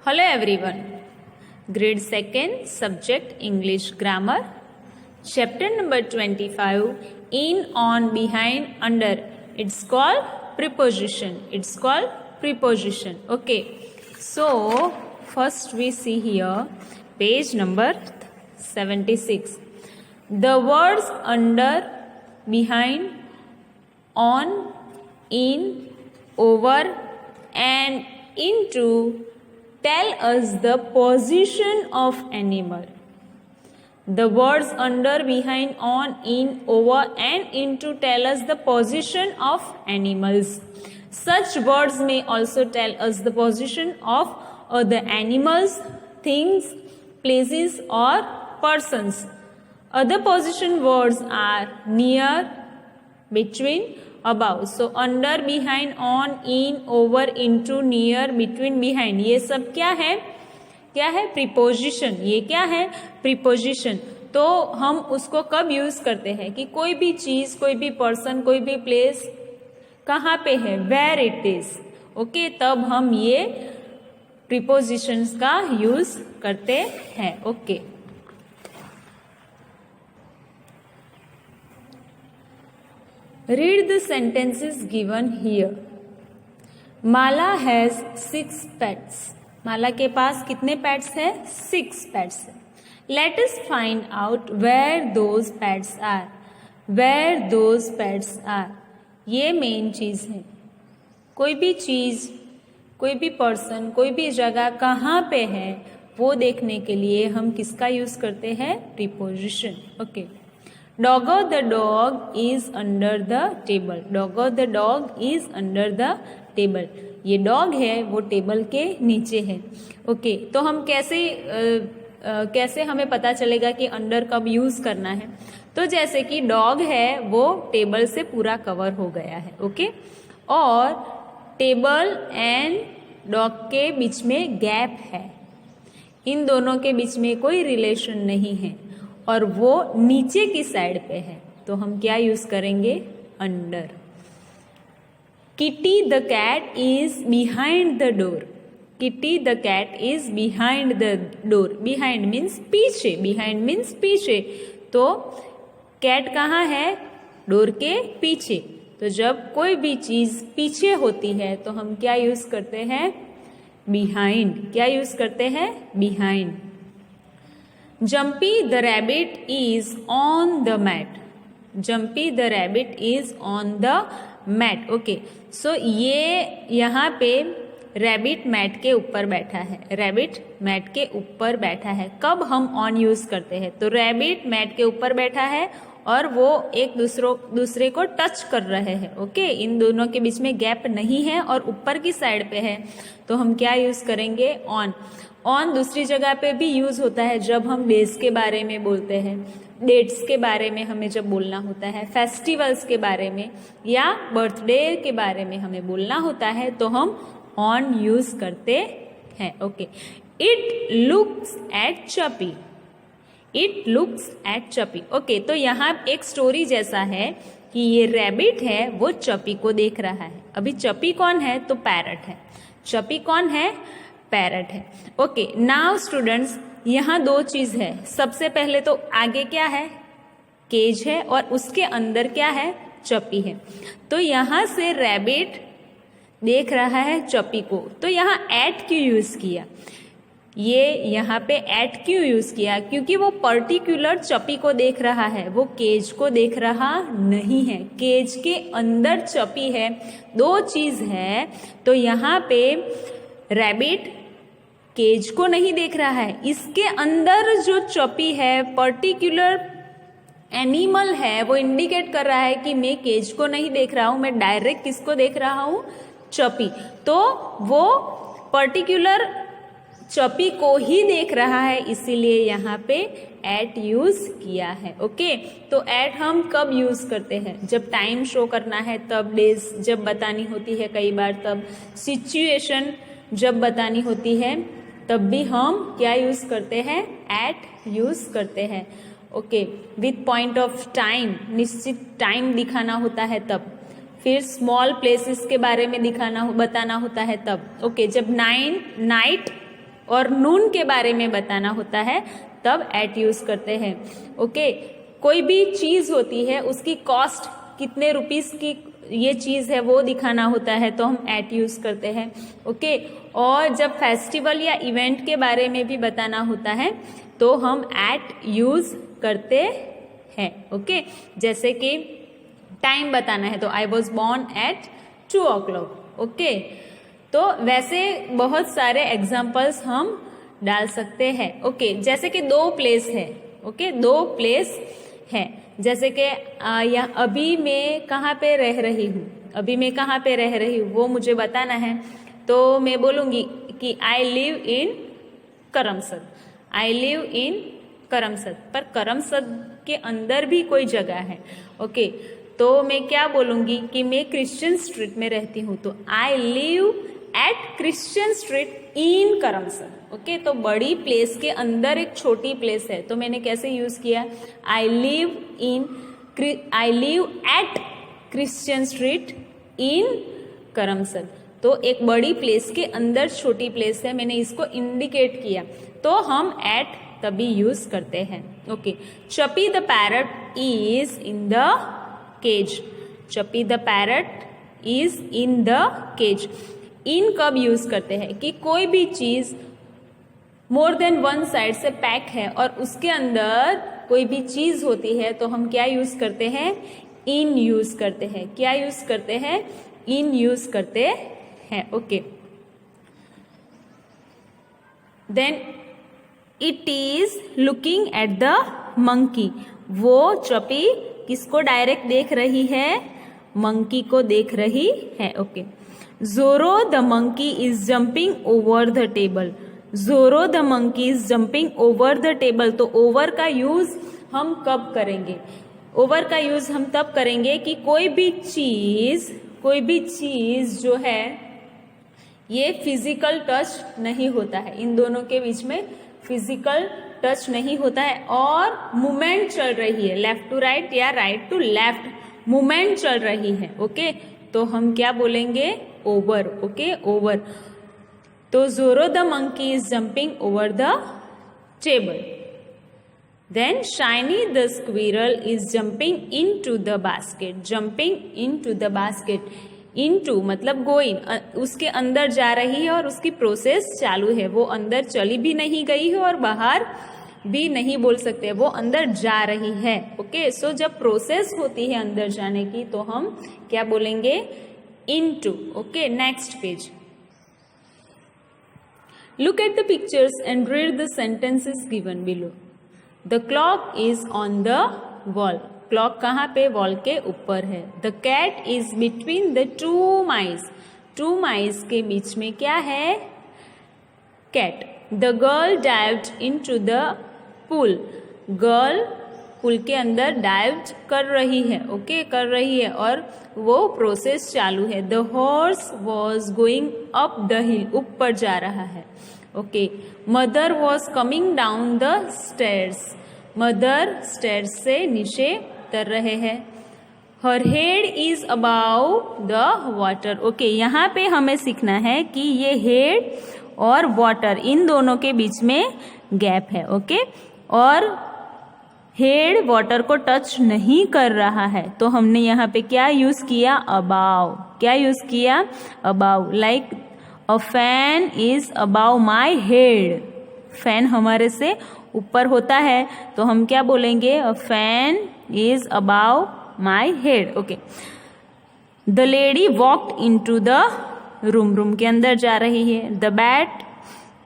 Hello everyone. Grade 2nd subject English grammar. Chapter number 25 in, on, behind, under. It's called preposition. Okay. So first we see here page number 76. The words under, behind, on, in, over and into tell us the position of animal. The words under, behind, on, in, over and into tell us the position of animals. Such words may also tell us the position of other animals, things, places or persons. Other position words are near, between, above. So under, behind, on, in, over, into, near, between, behind, ये सब क्या है preposition. ये क्या है preposition. तो हम उसको कब यूज करते हैं कि कोई भी चीज, कोई भी पर्सन, कोई भी प्लेस कहाँ पे है, वेयर इट इज. ओके, तब हम ये प्रीपोजिशंस का यूज करते हैं. Okay. Read the sentences given here. Mala has 6 pets. माला के पास कितने पेट्स है? 6 पेट्स है. Let us find out where those pets are. Where those pets are. ये मेन चीज है. कोई भी चीज, कोई भी पर्सन, कोई भी जगह कहाँ पे है वो देखने के लिए हम किसका यूज करते हैं? Preposition. Okay. Doggo the dog is under the table. Doggo the dog is under the table. ये डॉग है वो टेबल के नीचे है. ओके, तो हम कैसे हमें पता चलेगा कि अंडर कब यूज करना है? तो जैसे कि डॉग है वो टेबल से पूरा कवर हो गया है. ओके, और टेबल एंड डॉग के बीच में गैप है. इन दोनों के बीच में कोई रिलेशन नहीं है और वो नीचे की साइड पे है, तो हम क्या यूज करेंगे? Under. Kitty the cat is behind the door. Kitty the cat is behind the door. Behind means पीछे. बिहाइंड मीन्स पीछे. तो कैट कहाँ है? डोर के पीछे. तो जब कोई भी चीज पीछे होती है तो हम क्या यूज करते हैं? बिहाइंड. क्या यूज करते हैं? Behind. Jumpy the rabbit is on the mat. Jumpy the rabbit is on the mat. Okay. So ये यहाँ पे रैबिट मैट के ऊपर बैठा है. रैबिट मैट के ऊपर बैठा है. कब हम ऑन यूज करते हैं? तो रैबिट मैट के ऊपर बैठा है और वो एक दूसरे को टच कर रहे हैं. ओके, इन दोनों के बीच में गैप नहीं है और ऊपर की साइड पे है, तो हम क्या यूज करेंगे? ऑन. ऑन दूसरी जगह पे भी यूज होता है जब हम डेज के बारे में बोलते हैं, डेट्स के बारे में हमें जब बोलना होता है, फेस्टिवल्स के बारे में या बर्थडे के बारे में हमें बोलना होता है, तो हम ऑन यूज करते हैं. Okay. It looks at Chippy. It looks at Chippy. Okay, तो यहाँ एक स्टोरी जैसा है कि ये रैबिट है वो चपी को देख रहा है. अभी चपी कौन है? तो पैरट है. चपी कौन है? पैरट है. ओके, नाउ स्टूडेंट्स, यहाँ दो चीज है. सबसे पहले तो आगे क्या है? केज है और उसके अंदर क्या है? चपी है. तो यहाँ से रैबिट देख रहा है चपी को, तो यहाँ एट क्यों यूज किया? ये यहाँ पे एट क्यों यूज किया? क्योंकि वो पर्टिकुलर चपी को देख रहा है, वो केज को देख रहा नहीं है. केज के अंदर चपी है. दो चीज है. तो यहाँ पे रैबिट केज को नहीं देख रहा है, इसके अंदर जो चपी है, पर्टिकुलर एनिमल है, वो इंडिकेट कर रहा है कि मैं केज को नहीं देख रहा हूं, मैं डायरेक्ट किसको देख रहा हूं? चपी. तो वो पर्टिकुलर चपी को ही देख रहा है, इसीलिए यहाँ पे एट यूज किया है. ओके, तो एट हम कब यूज करते हैं? जब टाइम शो करना है तब, डेज जब बतानी होती है कई बार तब, सिचुएशन जब बतानी होती है तब भी हम क्या यूज करते हैं? एट यूज करते हैं. Okay, with point of time, निश्चित टाइम दिखाना होता है तब. फिर स्मॉल प्लेसेस के बारे में बताना होता है तब. ओके, जब नाइट और नून के बारे में बताना होता है तब एट यूज करते हैं। ओके, कोई भी चीज होती है उसकी कॉस्ट कितने रुपीस की ये चीज है वो दिखाना होता है तो हम एट यूज करते हैं। ओके, और जब फेस्टिवल या इवेंट के बारे में भी बताना होता है तो हम एट यूज करते हैं। ओके, जैसे कि टाइम बताना है तो I was born at 2 o'clock। Okay, तो वैसे बहुत सारे एग्जाम्पल्स हम डाल सकते हैं। ओके, जैसे कि 2 प्लेस है। ओके, 2 प्लेस है, जैसे कि अभी मैं कहाँ पे रह रही हूँ, अभी मैं कहाँ पे रह रही हूँ वो मुझे बताना है तो मैं बोलूँगी कि I live in Karamsad, I live in Karamsad. पर करमसद के अंदर भी कोई जगह है। ओके, तो मैं क्या बोलूँगी कि मैं क्रिश्चियन स्ट्रीट में रहती हूँ तो आई live at Christian street in Karamsad. Okay, तो बड़ी प्लेस के अंदर एक छोटी प्लेस है तो मैंने कैसे यूज किया, I live at Christian street in Karamsad. तो एक बड़ी प्लेस के अंदर छोटी प्लेस है, मैंने इसको इंडिकेट किया तो हम एट तभी यूज करते हैं। Okay, Chippy the parrot is in the cage, Chippy the parrot is in the cage. In कब यूज करते हैं कि कोई भी चीज मोर देन 1 साइड से पैक है और उसके अंदर कोई भी चीज होती है तो हम क्या यूज करते हैं, इन यूज करते हैं। क्या यूज करते हैं, इन यूज करते हैं। Okay, then it is looking at the monkey, वो चपी किसको डायरेक्ट देख रही है, मंकी को देख रही है। Okay, Zoro the monkey is jumping over the table, Zoro the monkey is jumping over the table. तो ओवर का यूज हम कब करेंगे, ओवर का यूज हम तब करेंगे कि कोई भी चीज जो है ये फिजिकल टच नहीं होता है, इन दोनों के बीच में फिजिकल टच नहीं होता है और मूवमेंट चल रही है, लेफ्ट टू राइट या राइट टू लेफ्ट मूवमेंट चल रही है। ओके, तो हम क्या बोलेंगे, ओवर। Okay, over. तो Zoro the monkey is jumping over the table. Then Shiny the squirrel is jumping into the basket, jumping into the basket. Into मतलब go इन, उसके अंदर जा रही है और उसकी प्रोसेस चालू है, वो अंदर चली भी नहीं गई है और बाहर भी नहीं बोल सकते, वो अंदर जा रही है। ओके, सो जब प्रोसेस होती है अंदर जाने की तो हम क्या बोलेंगे, into. Okay, next page. Look at the pictures and read the sentences given below. The clock is on the wall. Clock कहाँ पे, वॉल के ऊपर है। The cat is between the 2 mice. 2 mice के बीच में क्या है, cat. The girl dived into the pool. Girl pool के अंदर डाइव कर रही है। ओके, कर रही है और वो प्रोसेस चालू है। The horse was going up the हिल, ऊपर जा रहा है। Okay, mother was coming down the stairs, mother stairs से नीचे उतर रहे हैं। हर head is about the water. Okay, यहाँ पे हमें सीखना है कि ये हेड और वाटर इन दोनों के बीच में गैप है। ओके, और हेड वाटर को टच नहीं कर रहा है तो हमने यहाँ पे क्या यूज किया, अबाव। क्या यूज किया, above. Like a fan is above my head, fan हमारे से ऊपर होता है तो हम क्या बोलेंगे, a fan is above my head. Okay, the lady walked into the room, room के अंदर जा रही है। The bat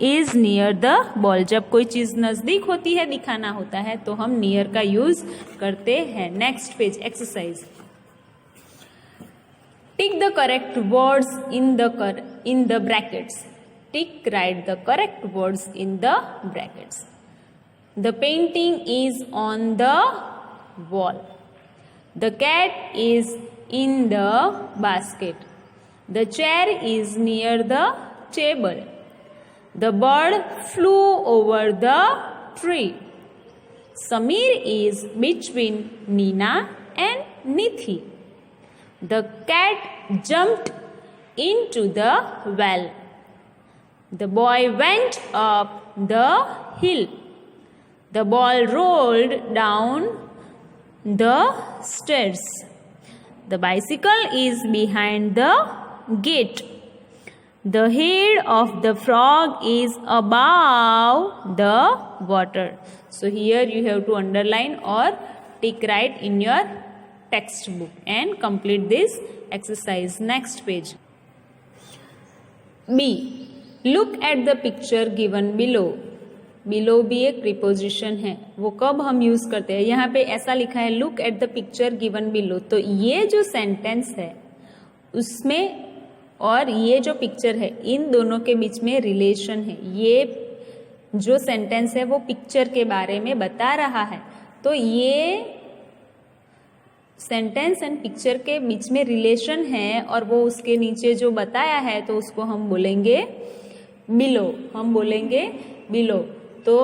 is near the ball, जब कोई चीज नजदीक होती है दिखाना होता है तो हम नियर का यूज करते हैं। Next page, exercise. Tick the correct words in the brackets. Tick, right the correct words in the brackets. The painting is on the wall. The cat is in the basket. The chair is near the table. The bird flew over the tree. Samir is between Nina and Nithi. The cat jumped into the well. The boy went up the hill. The ball rolled down the stairs. The bicycle is behind the gate. The head of the frog is above the water. So here you have to underline or tick right in your textbook and complete this exercise. Next page. B. Look at the picture given below. Below भी एक preposition है, वो कब हम use करते हैं? यहाँ पे ऐसा लिखा है look at the picture given below, तो ये जो सेंटेंस है उसमें और ये जो पिक्चर है इन दोनों के बीच में रिलेशन है। ये जो सेंटेंस है वो पिक्चर के बारे में बता रहा है, तो ये सेंटेंस एंड पिक्चर के बीच में रिलेशन है और वो उसके नीचे जो बताया है तो उसको हम बोलेंगे बिलो। हम बोलेंगे बिलो। तो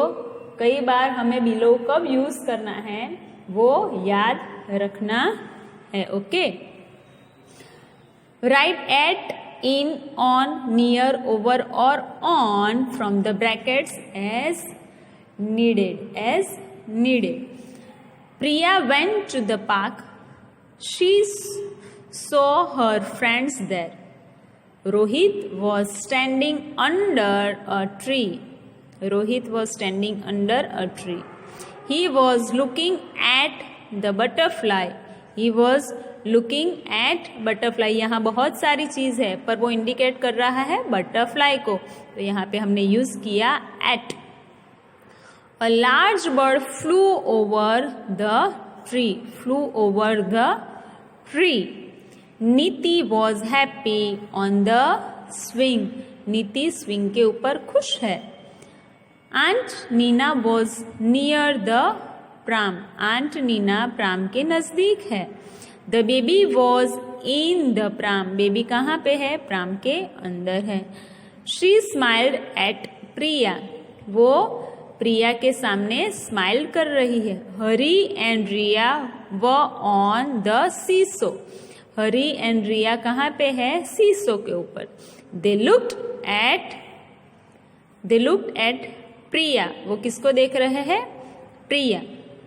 कई बार हमें बिलो कब यूज करना है वो याद रखना है। Okay, right at, in, on, near, over or on from the brackets as needed. As needed. Priya went to the park. She saw her friends there. Rohit was standing under a tree. Rohit was standing under a tree. He was looking at the butterfly. He was looking at butterfly. यहाँ बहुत सारी चीज है पर वो indicate कर रहा है बटरफ्लाई को, तो यहाँ पे हमने यूज किया at. A large bird flew over the tree. Flew over the tree. Niti was happy on the swing. Niti swing के ऊपर खुश है। Aunt Nina was near the pram. Aunt Nina pram के नजदीक है। The baby was in the pram. Baby कहाँ पे है? प्राम के अंदर है। She smiled at Priya. वो प्रिया के सामने स्माइल कर रही है। हरी and Riya were on the seesaw. Hari and Riya कहाँ पे है? सीसो के ऊपर। They looked at Priya. वो किसको देख रहे हैं? Priya.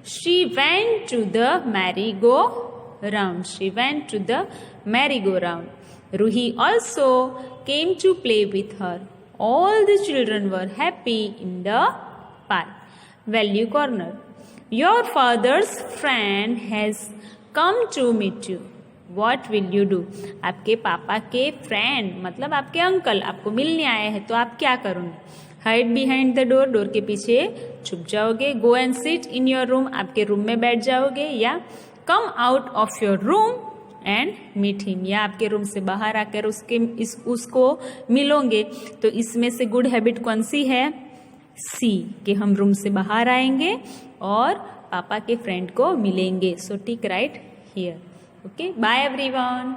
She went to the merry go round. She went to the merry-go-round. Ruhi also came to play with her. All the children were happy in the park. Value corner. Your father's friend has come to meet you. What will you do? आपके पापा के friend मतलब आपके uncle आपको मिलने आए हैं, तो आप क्या करोगे? Hide behind the door. Door के पीछे छुप जाओगे। Go and sit in your room. आपके रूम में बैठ जाओगे। या come out of your room and meet him. या आपके रूम से बाहर आकर उसको मिलोगे। तो इसमें से गुड हैबिट कौन सी है? सी, कि हम रूम से बाहर आएंगे और पापा के फ्रेंड को मिलेंगे। So tick right here. Okay, bye everyone.